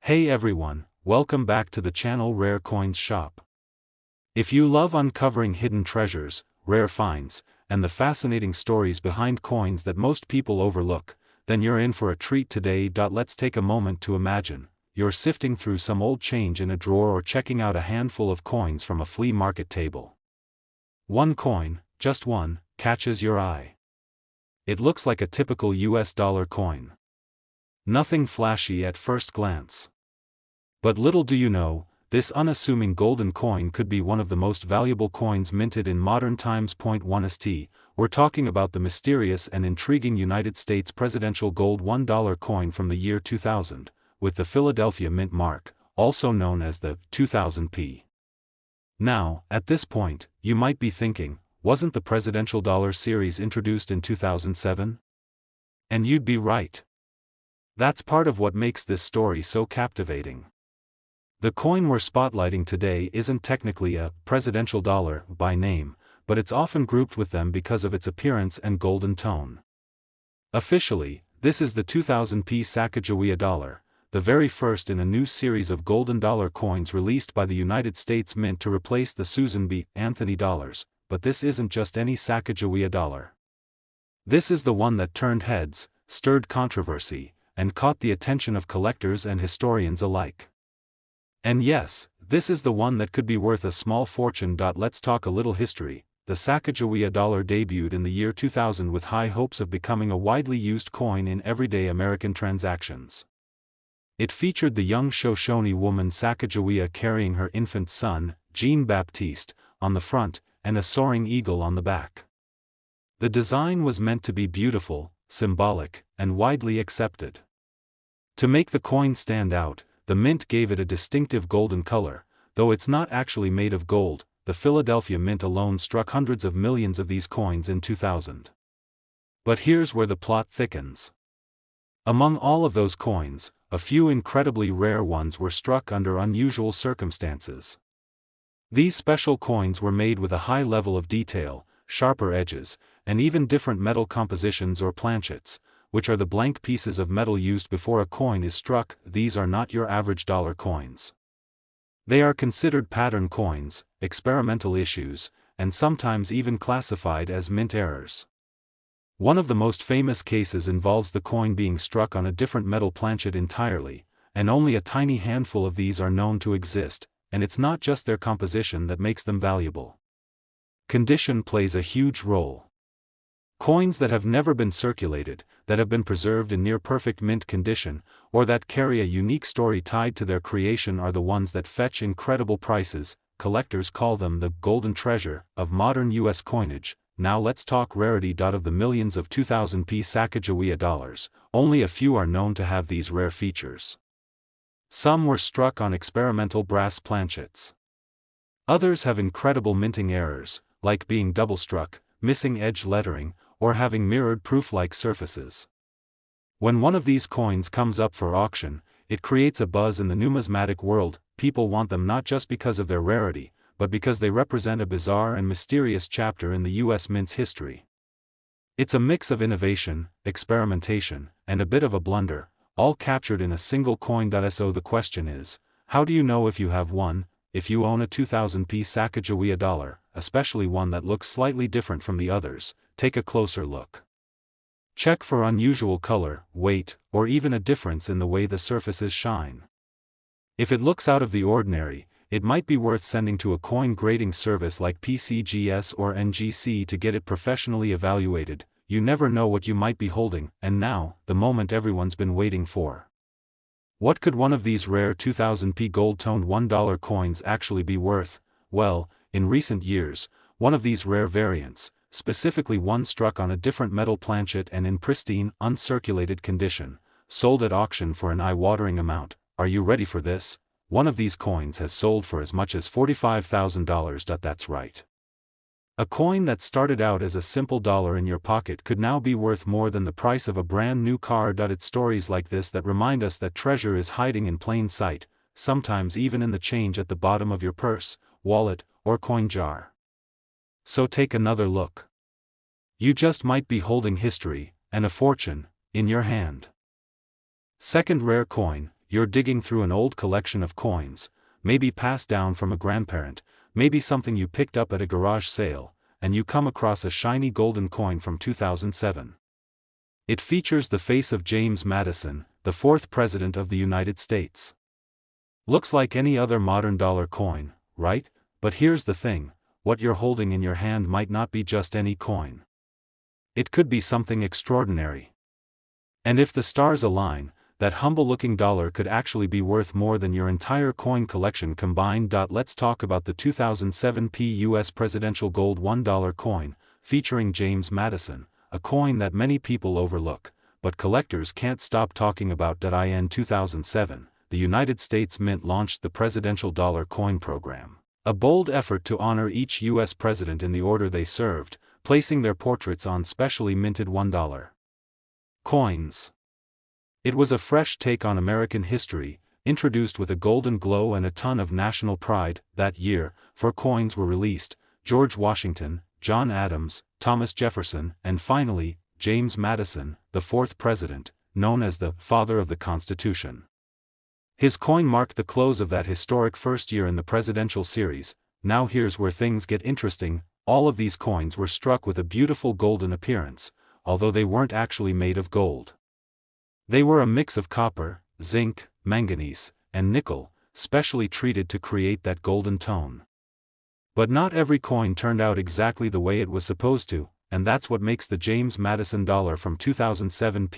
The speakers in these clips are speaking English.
Hey everyone, welcome back to the channel Rare Coins Shop. If you love uncovering hidden treasures, rare finds, and the fascinating stories behind coins that most people overlook, then you're in for a treat today. Let's take a moment to imagine you're sifting through some old change in a drawer or checking out a handful of coins from a flea market table. One coin, just one, catches your eye. It looks like a typical US dollar coin. Nothing flashy at first glance. But little do you know, this unassuming golden coin could be one of the most valuable coins minted in modern times. 1st, we're talking about the mysterious and intriguing United States presidential gold $1 coin from the year 2000, with the Philadelphia Mint mark, also known as the 2000p. Now, at this point, you might be thinking, wasn't the presidential dollar series introduced in 2007? And you'd be right. That's part of what makes this story so captivating. The coin we're spotlighting today isn't technically a presidential dollar by name, but it's often grouped with them because of its appearance and golden tone. Officially, this is the 2000p Sacagawea dollar, the very first in a new series of golden dollar coins released by the United States Mint to replace the Susan B. Anthony dollars, but this isn't just any Sacagawea dollar. This is the one that turned heads, stirred controversy, and caught the attention of collectors and historians alike. And yes, this is the one that could be worth a small fortune. Let's talk a little history. The Sacagawea dollar debuted in the year 2000 with high hopes of becoming a widely used coin in everyday American transactions. It featured the young Shoshone woman Sacagawea carrying her infant son, Jean-Baptiste, on the front, and a soaring eagle on the back. The design was meant to be beautiful, symbolic, and widely accepted. To make the coin stand out, the Mint gave it a distinctive golden color. Though it's not actually made of gold, the Philadelphia Mint alone struck hundreds of millions of these coins in 2000. But here's where the plot thickens. Among all of those coins, a few incredibly rare ones were struck under unusual circumstances. These special coins were made with a high level of detail, sharper edges, and even different metal compositions or planchets, which are the blank pieces of metal used before a coin is struck. These are not your average dollar coins. They are considered pattern coins, experimental issues, and sometimes even classified as mint errors. One of the most famous cases involves the coin being struck on a different metal planchet entirely, and only a tiny handful of these are known to exist, and it's not just their composition that makes them valuable. Condition plays a huge role. Coins that have never been circulated, that have been preserved in near-perfect mint condition, or that carry a unique story tied to their creation are the ones that fetch incredible prices. Collectors call them the golden treasure of modern U.S. coinage. Now let's talk rarity. Of the millions of 2000p Sacagawea dollars, only a few are known to have these rare features. Some were struck on experimental brass planchets. Others have incredible minting errors, like being double-struck, missing edge lettering, or having mirrored proof-like surfaces. When one of these coins comes up for auction, it creates a buzz in the numismatic world. People want them not just because of their rarity, but because they represent a bizarre and mysterious chapter in the U.S. Mint's history. It's a mix of innovation, experimentation, and a bit of a blunder, all captured in a single coin. So the question is, how do you know if you have one? If you own a 2000p Sacagawea dollar, especially one that looks slightly different from the others, take a closer look. Check for unusual color, weight, or even a difference in the way the surfaces shine. If it looks out of the ordinary, it might be worth sending to a coin grading service like PCGS or NGC to get it professionally evaluated. You never know what you might be holding. And now, the moment everyone's been waiting for. What could one of these rare 2000p gold-toned $1 coins actually be worth? Well, in recent years, one of these rare variants, specifically one struck on a different metal planchet and in pristine, uncirculated condition, sold at auction for an eye-watering amount. Are you ready for this? One of these coins has sold for as much as $45,000. That's right. A coin that started out as a simple dollar in your pocket could now be worth more than the price of a brand new car. It's stories like this that remind us that treasure is hiding in plain sight, sometimes even in the change at the bottom of your purse, wallet, or coin jar. So take another look. You just might be holding history, and a fortune, in your hand. Second rare coin, you're digging through an old collection of coins, maybe passed down from a grandparent, maybe something you picked up at a garage sale, and you come across a shiny golden coin from 2007. It features the face of James Madison, the fourth President of the United States. Looks like any other modern dollar coin, right? But here's the thing, what you're holding in your hand might not be just any coin. It could be something extraordinary. And if the stars align, that humble-looking dollar could actually be worth more than your entire coin collection combined. Let's talk about the 2007 U.S. presidential gold $1 coin, featuring James Madison, a coin that many people overlook, but collectors can't stop talking about. In 2007, the United States Mint launched the Presidential Dollar Coin Program, a bold effort to honor each U.S. president in the order they served, placing their portraits on specially minted $1 coins. It was a fresh take on American history, introduced with a golden glow and a ton of national pride. That year, 4 coins were released: George Washington, John Adams, Thomas Jefferson, and finally, James Madison, the fourth president, known as the Father of the Constitution. His coin marked the close of that historic first year in the presidential series. Now here's where things get interesting. All of these coins were struck with a beautiful golden appearance, although they weren't actually made of gold. They were a mix of copper, zinc, manganese, and nickel, specially treated to create that golden tone. But not every coin turned out exactly the way it was supposed to, and that's what makes the James Madison dollar from 2007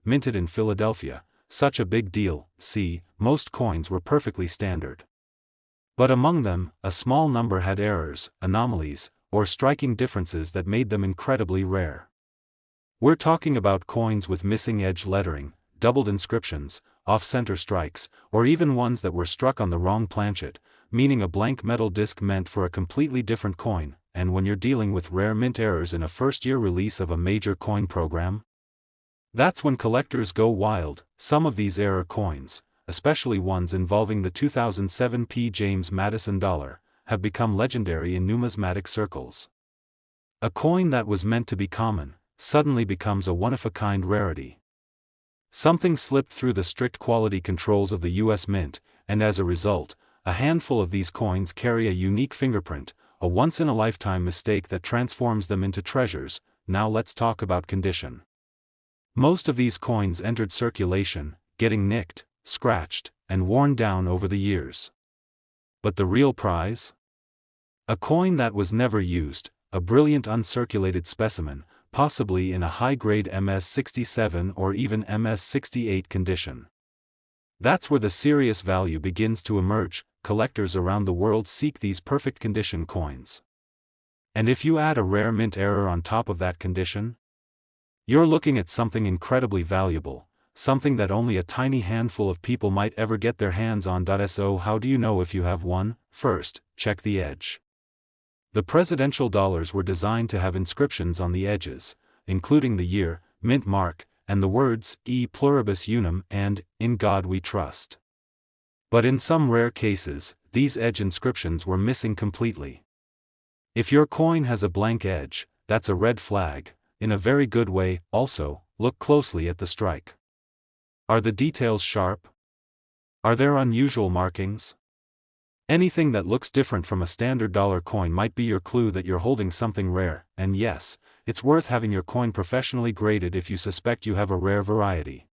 minted in Philadelphia, such a big deal. See, most coins were perfectly standard. But among them, a small number had errors, anomalies, or striking differences that made them incredibly rare. We're talking about coins with missing edge lettering, doubled inscriptions, off-center strikes, or even ones that were struck on the wrong planchet, meaning a blank metal disc meant for a completely different coin. And when you're dealing with rare mint errors in a first-year release of a major coin program, that's when collectors go wild. Some of these error coins, especially ones involving the 2007 James Madison dollar, have become legendary in numismatic circles. A coin that was meant to be common suddenly becomes a one-of-a-kind rarity. Something slipped through the strict quality controls of the U.S. Mint, and as a result, a handful of these coins carry a unique fingerprint, a once-in-a-lifetime mistake that transforms them into treasures. Now let's talk about condition. Most of these coins entered circulation, getting nicked, scratched, and worn down over the years. But the real prize? A coin that was never used, a brilliant uncirculated specimen, possibly in a high-grade MS-67 or even MS-68 condition. That's where the serious value begins to emerge. Collectors around the world seek these perfect condition coins. And if you add a rare mint error on top of that condition, you're looking at something incredibly valuable, something that only a tiny handful of people might ever get their hands on. So how do you know if you have one? First, check the edge. The presidential dollars were designed to have inscriptions on the edges, including the year, mint mark, and the words, E pluribus unum and, In God we trust. But in some rare cases, these edge inscriptions were missing completely. If your coin has a blank edge, that's a red flag, in a very good way. Also, look closely at the strike. Are the details sharp? Are there unusual markings? Anything that looks different from a standard dollar coin might be your clue that you're holding something rare. And yes, it's worth having your coin professionally graded if you suspect you have a rare variety.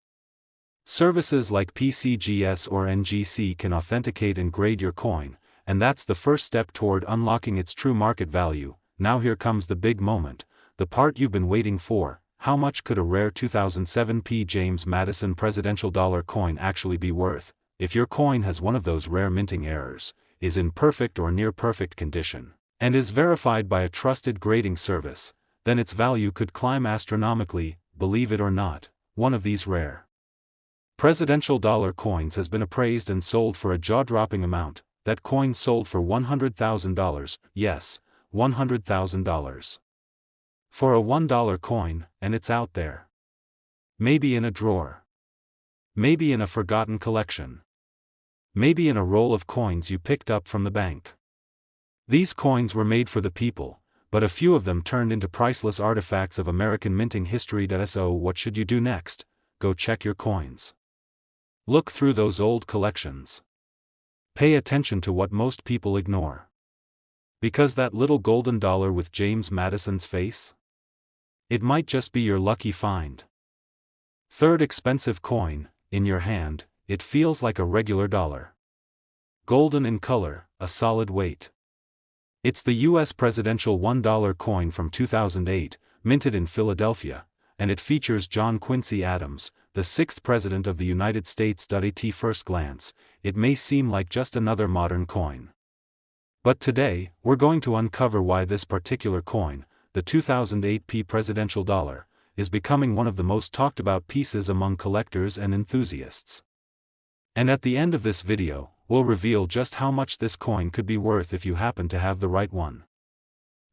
Services like PCGS or NGC can authenticate and grade your coin, and that's the first step toward unlocking its true market value. Now here comes the big moment, the part you've been waiting for. How much could a rare 2007 James Madison presidential dollar coin actually be worth? If your coin has one of those rare minting errors, is in perfect or near perfect condition, and is verified by a trusted grading service, then its value could climb astronomically. Believe it or not, one of these rare presidential dollar coins has been appraised and sold for a jaw-dropping amount. That coin sold for $100,000, yes, $100,000. For a $1 coin, and it's out there. Maybe in a drawer. Maybe in a forgotten collection. Maybe in a roll of coins you picked up from the bank. These coins were made for the people, but a few of them turned into priceless artifacts of American minting history. So what should you do next? Go check your coins. Look through those old collections. Pay attention to what most people ignore. Because that little golden dollar with James Madison's face? It might just be your lucky find. Third expensive coin, in your hand, it feels like a regular dollar. Golden in color, a solid weight. It's the U.S. presidential $1 coin from 2008, minted in Philadelphia, and it features John Quincy Adams, the sixth President of the United States. At first glance, it may seem like just another modern coin. But today, we're going to uncover why this particular coin, the 2008 presidential dollar, is becoming one of the most talked about pieces among collectors and enthusiasts. And at the end of this video, we'll reveal just how much this coin could be worth if you happen to have the right one.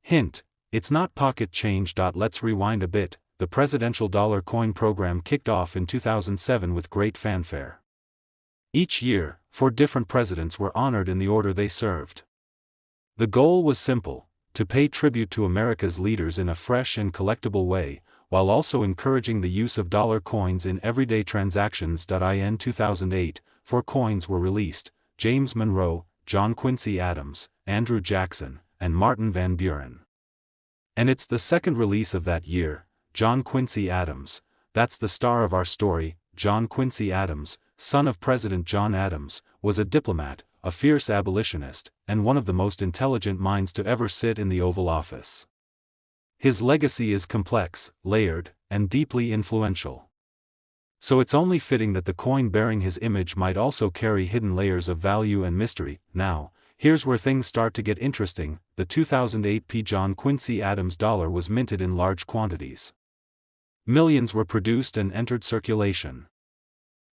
Hint: it's not pocket change. Let's rewind a bit. The presidential dollar coin program kicked off in 2007 with great fanfare. Each year, 4 different presidents were honored in the order they served. The goal was simple: to pay tribute to America's leaders in a fresh and collectible way, while also encouraging the use of dollar coins in everyday transactions. In 2008, 4 coins were released: James Monroe, John Quincy Adams, Andrew Jackson, and Martin Van Buren. And it's the second release of that year, John Quincy Adams. That's the star of our story. John Quincy Adams, son of President John Adams, was a diplomat, a fierce abolitionist, and one of the most intelligent minds to ever sit in the Oval Office. His legacy is complex, layered, and deeply influential. So it's only fitting that the coin bearing his image might also carry hidden layers of value and mystery. Now, here's where things start to get interesting. The 2008 John Quincy Adams dollar was minted in large quantities. Millions were produced and entered circulation.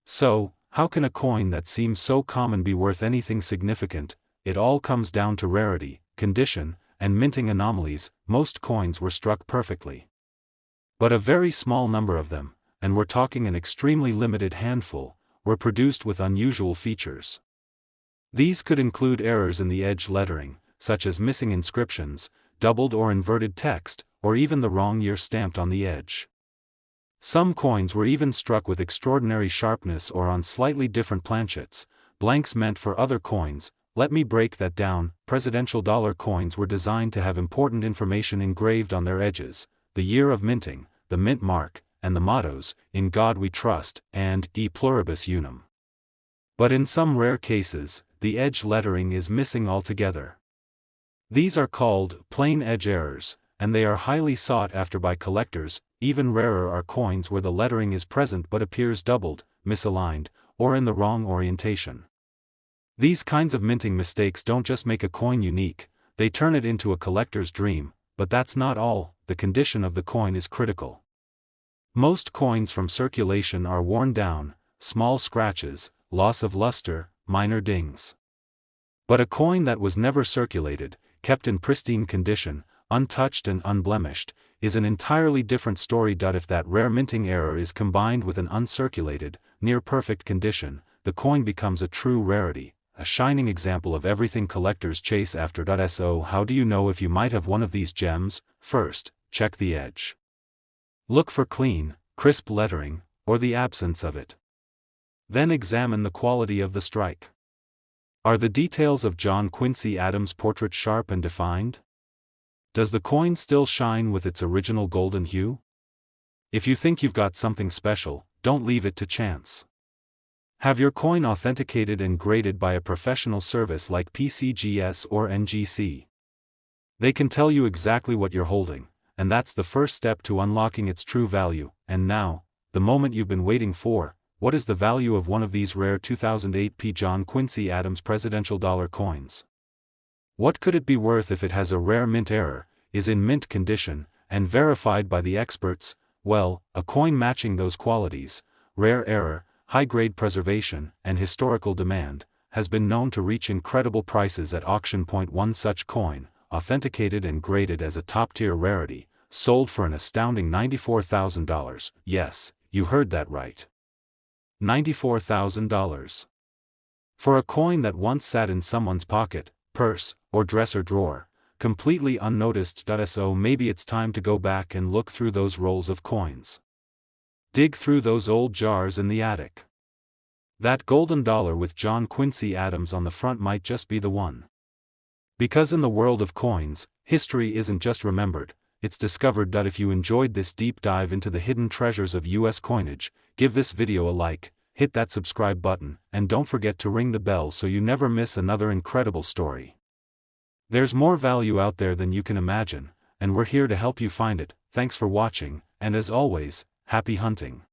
So, how can a coin that seems so common be worth anything significant? It all comes down to rarity, condition, and minting anomalies. Most coins were struck perfectly. But a very small number of them, and we're talking an extremely limited handful, were produced with unusual features. These could include errors in the edge lettering, such as missing inscriptions, doubled or inverted text, or even the wrong year stamped on the edge. Some coins were even struck with extraordinary sharpness or on slightly different planchets, blanks meant for other coins. Let me break that down. Presidential dollar coins were designed to have important information engraved on their edges: the year of minting, the mint mark, and the mottos, "In God We Trust," and "E Pluribus Unum." But in some rare cases, the edge lettering is missing altogether. These are called plain edge errors, and they are highly sought after by collectors. Even rarer are coins where the lettering is present but appears doubled, misaligned, or in the wrong orientation. These kinds of minting mistakes don't just make a coin unique, they turn it into a collector's dream. But that's not all. The condition of the coin is critical. Most coins from circulation are worn down, small scratches, loss of luster, minor dings. But a coin that was never circulated, kept in pristine condition, untouched and unblemished, is an entirely different story. If that rare minting error is combined with an uncirculated, near-perfect condition, the coin becomes a true rarity, a shining example of everything collectors chase after. So how do you know if you might have one of these gems? First, check the edge. Look for clean, crisp lettering, or the absence of it. Then examine the quality of the strike. Are the details of John Quincy Adams' portrait sharp and defined? Does the coin still shine with its original golden hue? If you think you've got something special, don't leave it to chance. Have your coin authenticated and graded by a professional service like PCGS or NGC. They can tell you exactly what you're holding, and that's the first step to unlocking its true value. And now, the moment you've been waiting for: what is the value of one of these rare 2008 John Quincy Adams presidential dollar coins? What could it be worth if it has a rare mint error, is in mint condition, and verified by the experts? Well, a coin matching those qualities, rare error, high-grade preservation, and historical demand, has been known to reach incredible prices at auction. One such coin, authenticated and graded as a top-tier rarity, sold for an astounding $94,000. Yes, you heard that right. $94,000. For a coin that once sat in someone's pocket, purse, or dresser drawer, completely unnoticed. So maybe it's time to go back and look through those rolls of coins. Dig through those old jars in the attic. That golden dollar with John Quincy Adams on the front might just be the one. Because in the world of coins, history isn't just remembered, it's discovered. If you enjoyed this deep dive into the hidden treasures of US coinage, give this video a like, hit that subscribe button, and don't forget to ring the bell so you never miss another incredible story. There's more value out there than you can imagine, and we're here to help you find it. Thanks for watching, and as always, happy hunting.